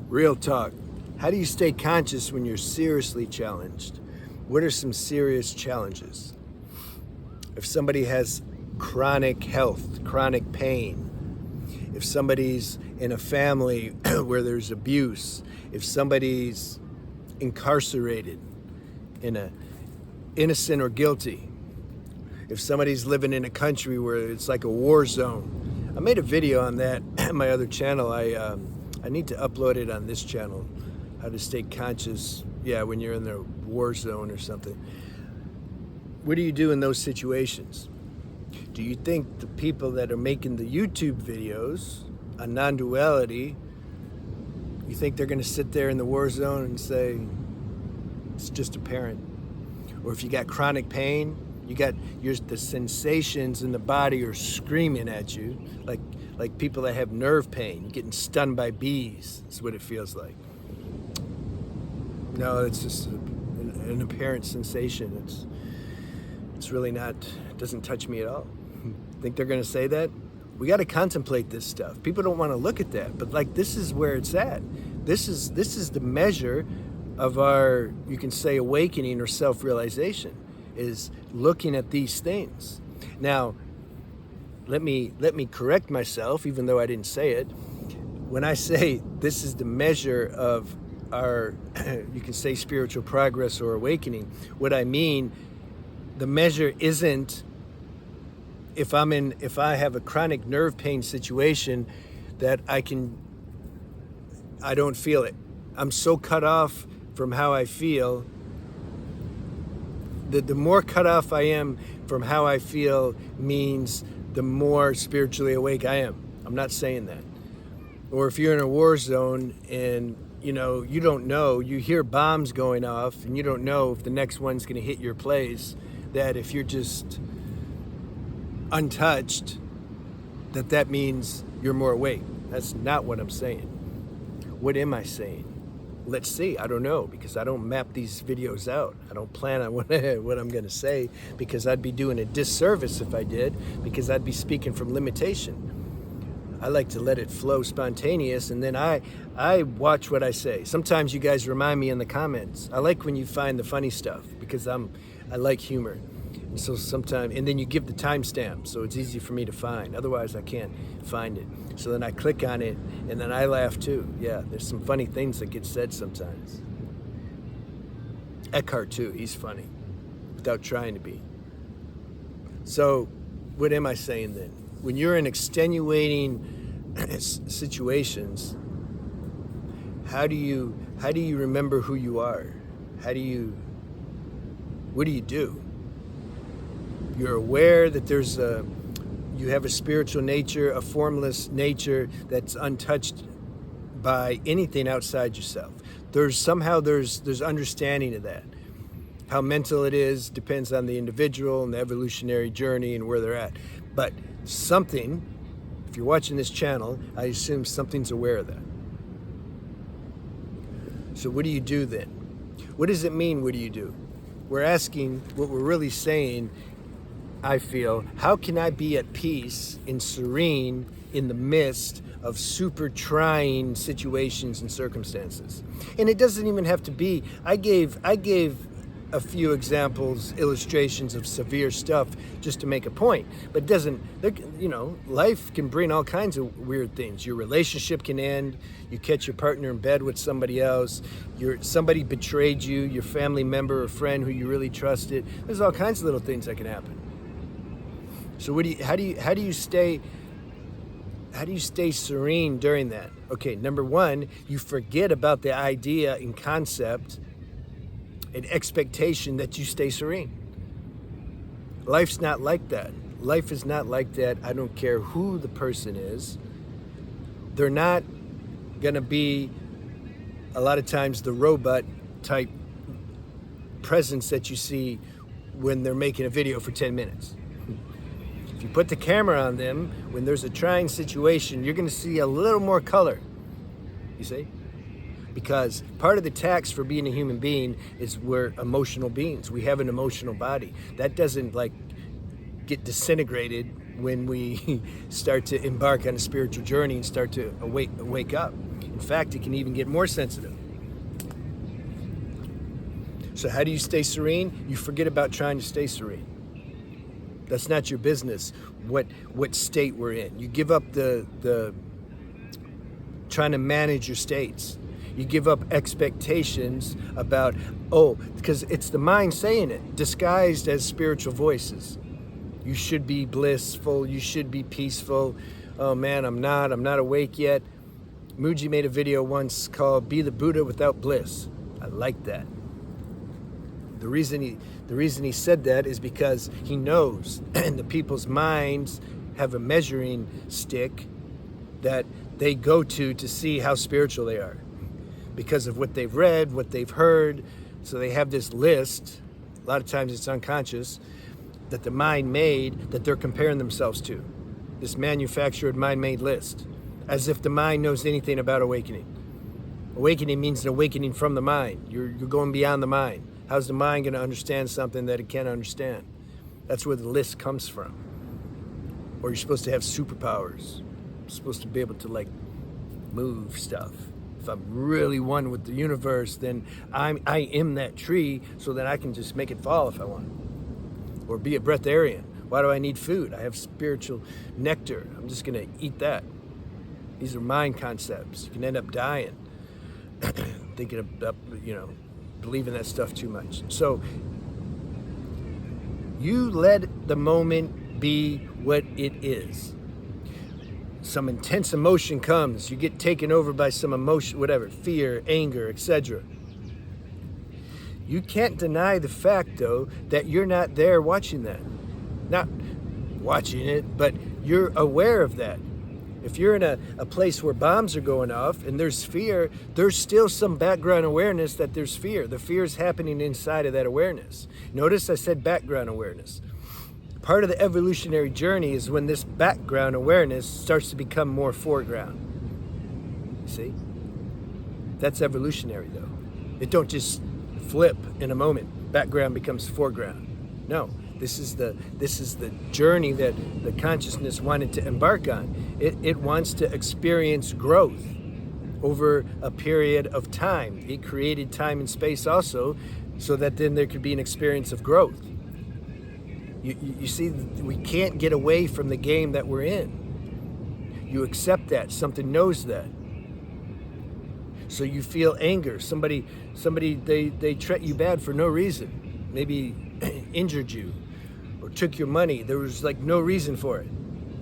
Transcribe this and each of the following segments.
Real talk. How do you stay conscious when you're seriously challenged? What are some serious challenges? If somebody has chronic health, chronic pain, if somebody's in a family where there's abuse, if somebody's incarcerated in a innocent or guilty, if somebody's living in a country where it's like a war zone. I made a video on that on my other channel. I need to upload it on this channel, how to stay conscious, when you're in the war zone or something. What do you do in those situations? Do you think the people that are making the YouTube videos on non-duality, you think they're going to sit there in the war zone and say, it's just apparent? Or if you got chronic pain, the sensations in the body are screaming at you, like people that have nerve pain, getting stung by bees, is what it feels like. No, it's just an apparent sensation. It's really not, it doesn't touch me at all. Think they're gonna say that? We gotta contemplate this stuff. People don't wanna look at that, but this is where it's at. This is the measure of our, you can say, awakening or self-realization, is looking at these things. Now, let me correct myself, even though I didn't say it. When I say this is the measure of our, you can say, spiritual progress or awakening, what I mean, the measure isn't if I have a chronic nerve pain situation that I don't feel it. I'm so cut off from how I feel. The more cut off I am from how I feel means the more spiritually awake I am. I'm not saying that. Or if you're in a war zone and you don't know, you hear bombs going off and you don't know if the next one's gonna hit your place, that if you're just untouched, that means you're more awake. That's not what I'm saying. What am I saying? Let's see, I don't know, because I don't map these videos out. I don't plan on what I'm gonna say, because I'd be doing a disservice if I did, because I'd be speaking from limitation. I like to let it flow spontaneous, and then I watch what I say. Sometimes you guys remind me in the comments. I like when you find the funny stuff, because I like humor. And so sometimes, and then you give the timestamp, so it's easy for me to find. Otherwise, I can't find it. So then I click on it, and then I laugh too. Yeah, there's some funny things that get said sometimes. Eckhart too, he's funny, without trying to be. So, what am I saying then? When you're in extenuating situations, how do you remember who you are? What do you do? You're aware that you have a spiritual nature, a formless nature that's untouched by anything outside yourself. There's understanding of that. How mental it is depends on the individual and the evolutionary journey and where they're at. But something, if you're watching this channel, I assume something's aware of that. So what do you do then? What does it mean, what do you do? We're asking, what we're really saying, I feel, how can I be at peace and serene in the midst of super trying situations and circumstances? And it doesn't even have to be, I gave a few examples, illustrations of severe stuff just to make a point, but it doesn't, life can bring all kinds of weird things. Your relationship can end, you catch your partner in bed with somebody else, somebody betrayed you, your family member or friend who you really trusted. There's all kinds of little things that can happen. So how do you stay serene during that? Okay, number one, you forget about the idea and concept and expectation that you stay serene. Life's not like that. Life is not like that. I don't care who the person is. They're not gonna be, a lot of times, the robot type presence that you see when they're making a video for 10 minutes. If you put the camera on them, when there's a trying situation, you're gonna see a little more color, you see? Because part of the tax for being a human being is we're emotional beings. We have an emotional body. That doesn't get disintegrated when we start to embark on a spiritual journey and start to wake up. In fact, it can even get more sensitive. So how do you stay serene? You forget about trying to stay serene. That's not your business what state we're in. You give up the trying to manage your states. You give up expectations about, because it's the mind saying it, disguised as spiritual voices. You should be blissful, you should be peaceful. Oh man, I'm not awake yet. Muji made a video once called Be the Buddha Without Bliss. I like that. The reason he said that is because he knows and the people's minds have a measuring stick that they go to see how spiritual they are because of what they've read, what they've heard. So they have this list, a lot of times it's unconscious, that the mind made that they're comparing themselves to. This manufactured mind-made list, as if the mind knows anything about awakening. Awakening means an awakening from the mind. You're going beyond the mind. How's the mind going to understand something that it can't understand? That's where the list comes from. Or you're supposed to have superpowers. You're supposed to be able to move stuff. If I'm really one with the universe, then I am that tree so that I can just make it fall if I want. Or be a breatharian. Why do I need food? I have spiritual nectar. I'm just going to eat that. These are mind concepts. You can end up dying thinking about, believing that stuff too much. So you let the moment be what it is. Some intense emotion comes. You get taken over by some emotion, whatever, fear, anger, etc. You can't deny the fact, though, that you're not there watching that. Not watching it, but you're aware of that. If you're in a place where bombs are going off and there's fear, there's still some background awareness that there's fear. The fear is happening inside of that awareness. Notice I said background awareness. Part of the evolutionary journey is when this background awareness starts to become more foreground. You see? That's evolutionary, though. It don't just flip in a moment. Background becomes foreground. No. This is the journey that the consciousness wanted to embark on. It wants to experience growth over a period of time. It created time and space also, so that then there could be an experience of growth. You see, we can't get away from the game that we're in. You accept that. Something knows that. So you feel anger. Somebody they treat you bad for no reason. Maybe injured you or took your money. There was no reason for it.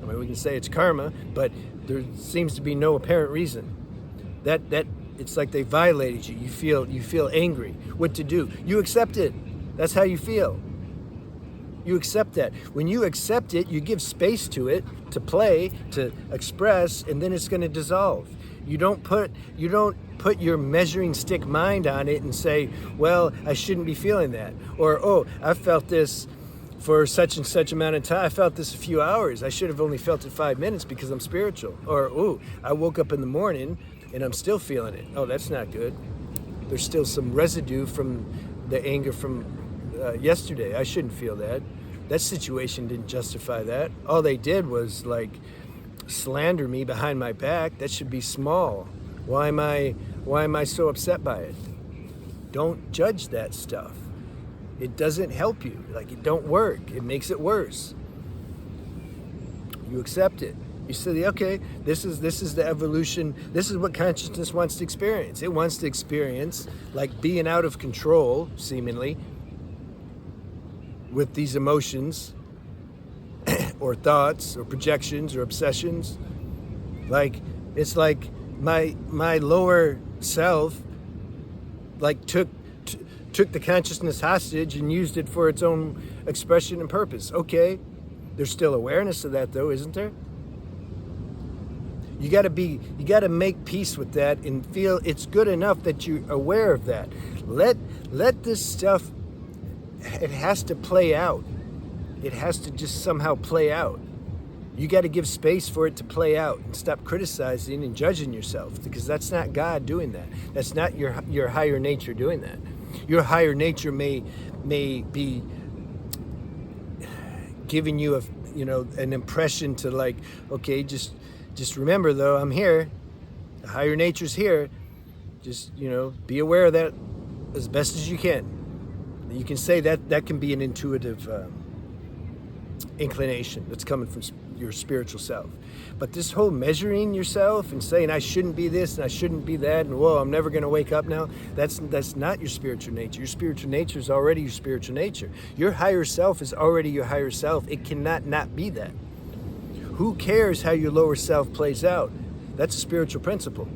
I mean, we can say it's karma, but there seems to be no apparent reason. That it's like they violated you. You feel angry. What to do? You accept it. That's how you feel. You accept that. When you accept it, you give space to it, to play, to express, and then it's going to dissolve. You don't put your measuring stick mind on it and say, well, I shouldn't be feeling that. Or, I felt this for such and such amount of time. I felt this a few hours. I should have only felt it 5 minutes because I'm spiritual. Or, I woke up in the morning and I'm still feeling it. Oh, that's not good. There's still some residue from the anger from yesterday. I shouldn't feel that. That situation didn't justify that. All they did was slander me behind my back. That should be small. Why am I so upset by it? Don't judge that stuff. It doesn't help you. It don't work. It makes it worse. You accept it. You say, okay, this is the evolution. This is what consciousness wants to experience. It wants to experience being out of control, seemingly, with these emotions or thoughts or projections or obsessions. It's like my lower self took the consciousness hostage and used it for its own expression and purpose. Okay, there's still awareness of that, though, isn't there? You got to make peace with that and feel it's good enough that you're aware of that. Let this stuff, it has to play out. It has to just somehow play out. You got to give space for it to play out and stop criticizing and judging yourself, because that's not God doing that. That's not your higher nature doing that. Your higher nature may be giving you an impression to like, okay, just remember though, I'm here. The higher nature's here. Just, be aware of that as best as you can. You can say that can be an intuitive inclination that's coming from your spiritual self. But this whole measuring yourself and saying I shouldn't be this and I shouldn't be that and whoa, I'm never going to wake up now, that's not your spiritual nature. Your spiritual nature is already your spiritual nature. Your higher self is already your higher self. It cannot not be that. Who cares how your lower self plays out? That's a spiritual principle.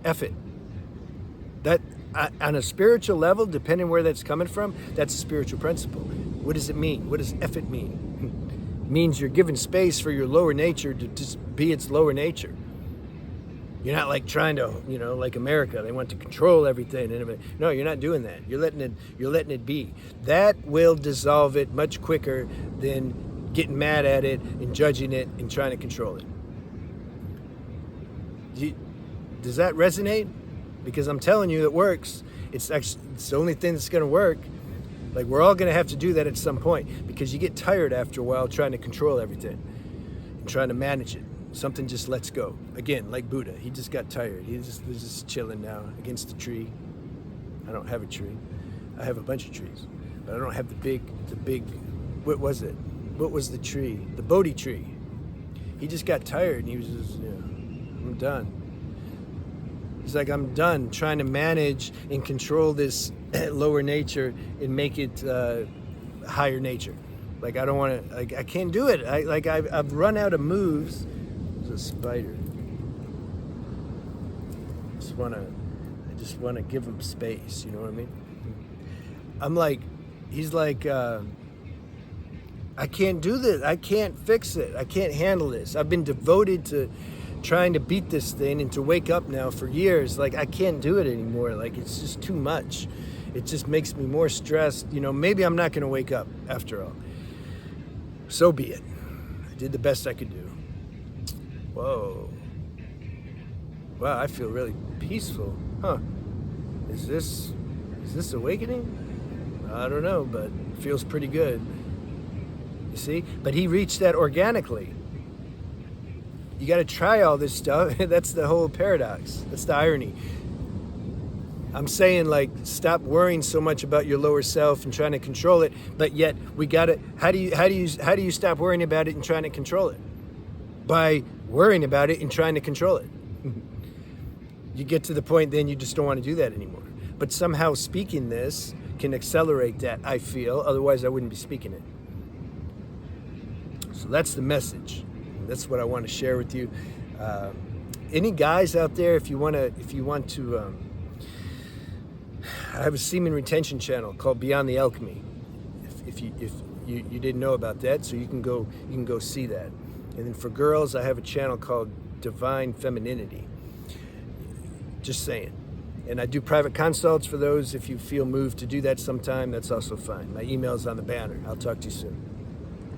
F it. That on a spiritual level, depending where that's coming from, that's a spiritual principle. What does it mean? What does F it mean? It means you're giving space for your lower nature to just be its lower nature. You're not like trying to, like America, they want to control everything. No, you're not doing that. You're letting it be. That will dissolve it much quicker than getting mad at it and judging it and trying to control it. Does that resonate? Because I'm telling you, it works. It's the only thing that's going to work. Like, we're all going to have to do that at some point because you get tired after a while trying to control everything and trying to manage it. Something just lets go. Again, like Buddha, he just got tired. He's just chilling now against a tree. I don't have a tree. I have a bunch of trees, but I don't have the big, what was it? What was the tree? The Bodhi tree. He just got tired and he was just, I'm done. He's like, I'm done trying to manage and control this lower nature and make it higher nature. Like, I don't want to, I can't do it. I've run out of moves. There's a spider. I just want to give him space, you know what I mean? I'm like, he's like, I can't do this. I can't fix it. I can't handle this. I've been devoted to trying to beat this thing and to wake up now for years. Like, I can't do it anymore. Like, it's just too much. It just makes me more stressed. Maybe I'm not going to wake up after all. So be it. I did the best I could do. Whoa. Wow, I feel really peaceful. Huh. Is this awakening? I don't know, but it feels pretty good. You see? But he reached that organically. You got to try all this stuff. That's the whole paradox. That's the irony. I'm saying, like, stop worrying so much about your lower self and trying to control it, but yet we got to, how do you stop worrying about it and trying to control it? By worrying about it and trying to control it. You get to the point then you just don't want to do that anymore. But somehow speaking this can accelerate that, I feel. Otherwise I wouldn't be speaking it. So that's the message. That's what I want to share with you. Any guys out there, if you want to, I have a semen retention channel called Beyond the Alchemy. If you didn't know about that, so you can go see that. And then for girls, I have a channel called Divine Femininity. Just saying. And I do private consults for those. If you feel moved to do that sometime, that's also fine. My email's on the banner. I'll talk to you soon.